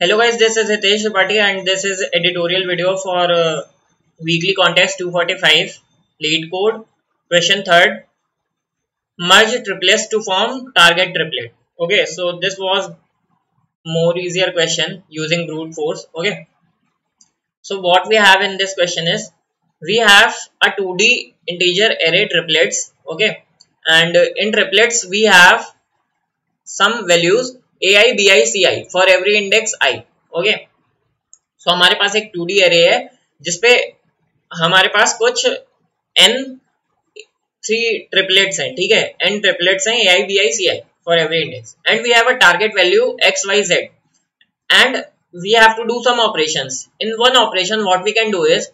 Hello guys, this is Hitesh Tripathi and this is editorial video for weekly contest 245 lead code question third, merge triplets to form target triplet. Okay, so this was more easier question using brute force. Okay, so what we have in this question is we have a 2D integer array triplets. Okay, and in triplets we have some values ai, bi, ci for every index I. Okay, सो हमारे पास एक 2D array है जिसपे हमारे पास कुछ n 3 triplets हैं, ठीक है, n triplets हैं ai, bi, ci for every index and we have a target value x, y, z and we have to do some operations. In one operation what we can do is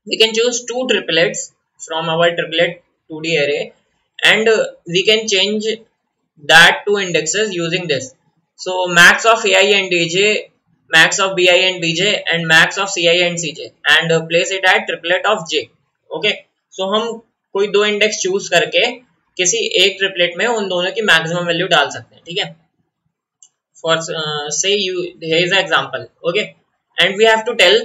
we can choose two triplets from our triplet 2D array and we can change that two indexes using this. So max of ai and aj, max of bi and bj and max of ci and cj and place it at triplet of j. Okay, so हम कोई दो index choose करके किसी एक triplet में उन दोनों की मैक्सिमम वैल्यू डाल सकते हैं, ठीक है. For say you here is an example. Okay, and we have to tell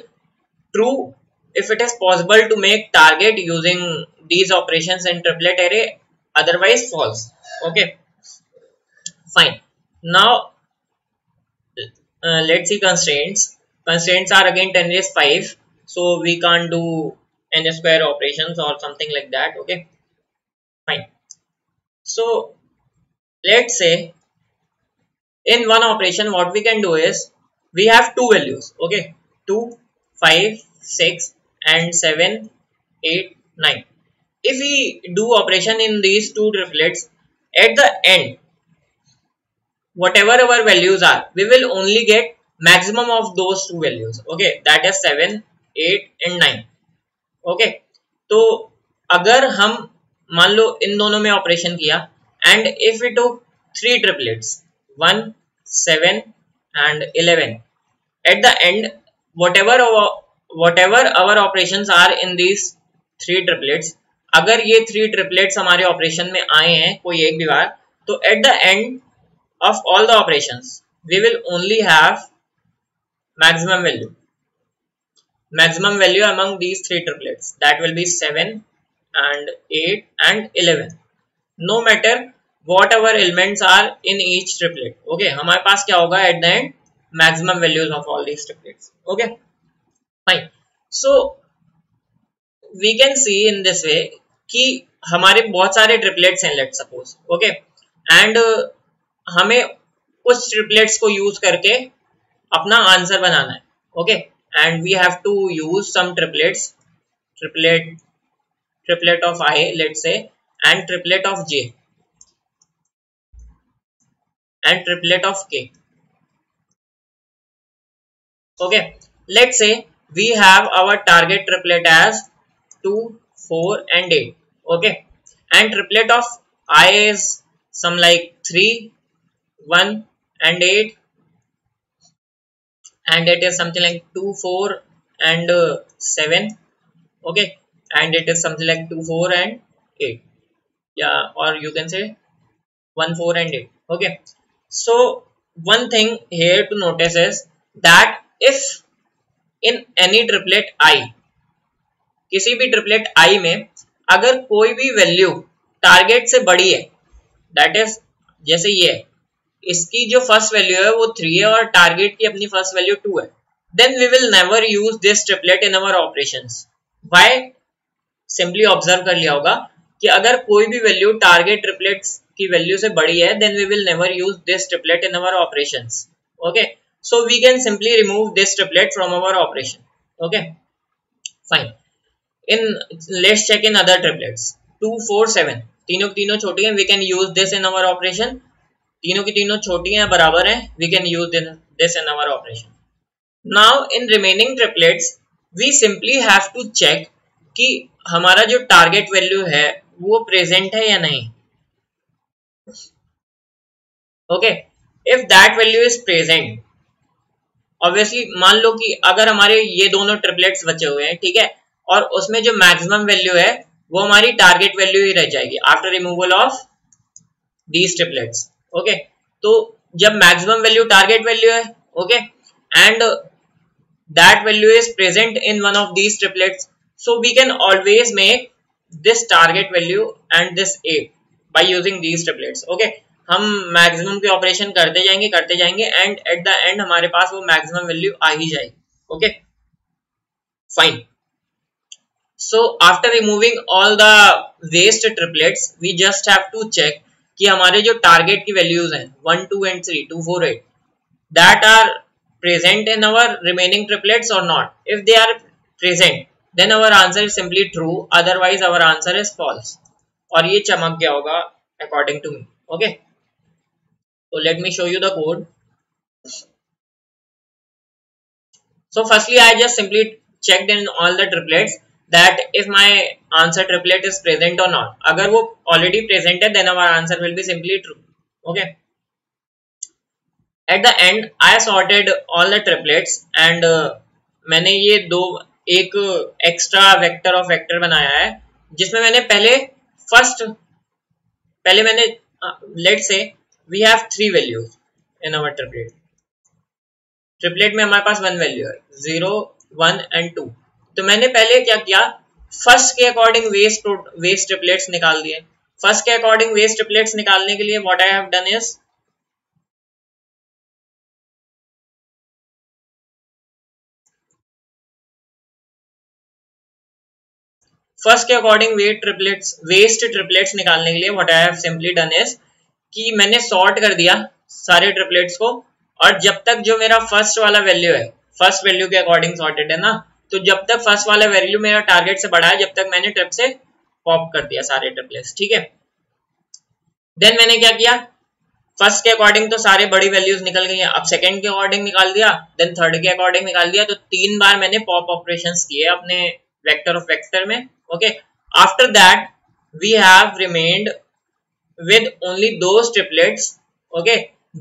true if it is possible to make target using these operations in triplet array, otherwise false. Okay, fine. Now let's see constraints. Constraints are again 10 raised 5, so we can't do n square operations or something like that. Okay, fine. So let's say in one operation what we can do is we have two values. Okay, 2, 5, 6 and 7, 8, 9. If we do operation in these two triplets, at the end whatever our values are, we will only get maximum of those two values. Okay, that is 7, 8 and 9. Okay, तो अगर हम मान लो इन दोनों में operation किया and if we took three triplets 1, 7 and 11, at the end whatever our operations are in these three triplets, अगर ये three triplets हमारे ऑपरेशन में आए हैं कोई एक भी बार, तो at the end of all the operations we will only have maximum value among these three triplets, that will be 7 and 8 and 11, no matter what our elements are in each triplet. Okay, हमारे पास क्या होगा at the end maximum values of all these triplets. Okay, fine. So we can see in this way कि हमारे बहुत सारे triplets हैं, let's suppose. Okay, and हमें कुछ triplets को use करके अपना आंसर बनाना है. Okay, and we have to use some triplets, triplet of I, let's say, and triplet of j and triplet of k. Okay, let's say we have our target triplet as 2, 4 and 8. Okay, and triplet of I is some like 3, 1 and 8, and it is something like 2, 4 and 7. Okay, and it is something like 2, 4 and 8. Yeah, or you can say 1, 4 and 8. Okay, so one thing here to notice is that if in any triplet I, किसी भी triplet I में अगर कोई भी value target से बड़ी है, that is जैसे ये है, इसकी जो फर्स्ट वैल्यू है वो 3 है और टारगेट की अपनी फर्स्ट वैल्यू 2 है, then we will never use this triplet in our operations. Why? Simply observe कर लिया होगा कि अगर कोई भी वैल्यू टारगेट ट्रिपलेट्स की वैल्यू से बड़ी है, then we will never use this triplet in our operations. Okay, so we can simply remove this triplet from our operation. Okay, fine. Let's check in other triplets 2, 4, 7, तीनों की तीनों छोटी हैं, we can use this in our operation. तीनों की तीनों छोटी हैं, बराबर हैं, we can use this in our operation. Now in remaining triplets we simply have to check कि हमारा जो टारगेट वैल्यू है वो प्रेजेंट है या नहीं. Okay, if that value is present, obviously मान लो कि अगर हमारे ये दोनों ट्रिपलेट्स बचे हुए हैं, ठीक है, और उसमें जो मैक्सिमम वैल्यू है वो हमारी टारगेट वैल्यू ही रह जाएगी after removal of these triplets. Okay, तो जब मैक्सिमम वैल्यू टारगेट वैल्यू है, okay, and that value is present in one of these triplets, so we can always make this target value and this A by using these triplets. Okay, हम maximum के operation करते जाएंगे and at the end हमारे पास वो maximum value आ ही जाएगी. Okay fine. So after removing all the waste triplets, we just have to check कि हमारे जो टारगेट की वैल्यूज हैं 1, 2 and 3, 2, 4, 8 that are present in our remaining triplets or not. If they are present, then our answer is simply true. Otherwise, our answer is false. और ये चमक गया होगा according to me. Okay. So let me show you the code. So firstly, I just simply checked in all the triplets that if my answer triplet is present or not. अगर वो already present है, then our answer will be simply true. Okay. At the end, I sorted all the triplets and मैंने ये एक extra vector of vector बनाया है जिसमें मैंने पहले मैंने let's say we have 3 values in our triplet में हमारे पास 1 वैल्यू है 0, 1 and 2. तो मैंने पहले क्या किया, फर्स्ट के अकॉर्डिंग वेस्ट ट्रिपलेट्स निकाल दिए. फर्स्ट के अकॉर्डिंग वेस्ट ट्रिपलेट्स निकालने के लिए what I have done is first के अकॉर्डिंग वेस्ट ट्रिपलेट्स निकालने के लिए what I have simply done is कि मैंने सॉर्ट कर दिया सारे ट्रिपलेट्स को, और जब तक जो मेरा फर्स्ट वाला वैल्यू है, फर्स्ट वैल्यू के अकॉर्डिंग सॉर्टेड है ना, तो जब तक फर्स्ट वाला वैल्यू मेरा टारगेट से बड़ा है, जब तक मैंने ट्रिप से पॉप कर दिया सारे ट्रिपलेट्स. ठीक है. देन मैंने क्या किया, फर्स्ट के अकॉर्डिंग तो सारे बड़ी वैल्यूज निकल गई हैं, अब सेकंड के अकॉर्डिंग निकाल दिया, देन थर्ड के अकॉर्डिंग निकाल दिया. तो 3 बार मैंने पॉप ऑपरेशंस किए अपने वेक्टर ऑफ वेक्टर में. Okay, after that we have remained with only those triplets okay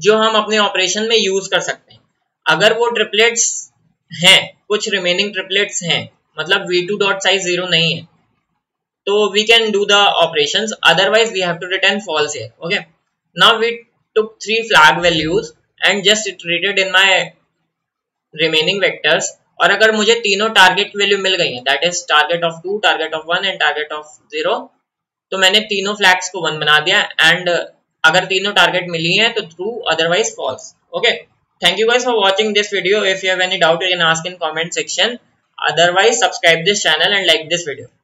जो हम अपने ऑपरेशन में यूज कर सकते हैं. अगर वो ट्रिपलेट्स हैं, कुछ रिमेनिंग ट्रिपलेट्स हैं, मतलब v2 डॉट साइज 0 नहीं है, तो we can do the operations, otherwise we have to return false here. Okay, now we took 3 flag values and just iterated in my remaining vectors. और अगर मुझे तीनों टारगेट की वैल्यू मिल गई है, that is target of 2, target of 1 and target of 0, तो मैंने तीनों फ्लैग्स को 1 बना दिया. एंड अगर तीनों टारगेट मिली हैं तो true, otherwise false. Okay, thank you guys for watching this video. If you have any doubt you can ask in comment section. Otherwise subscribe this channel and like this video.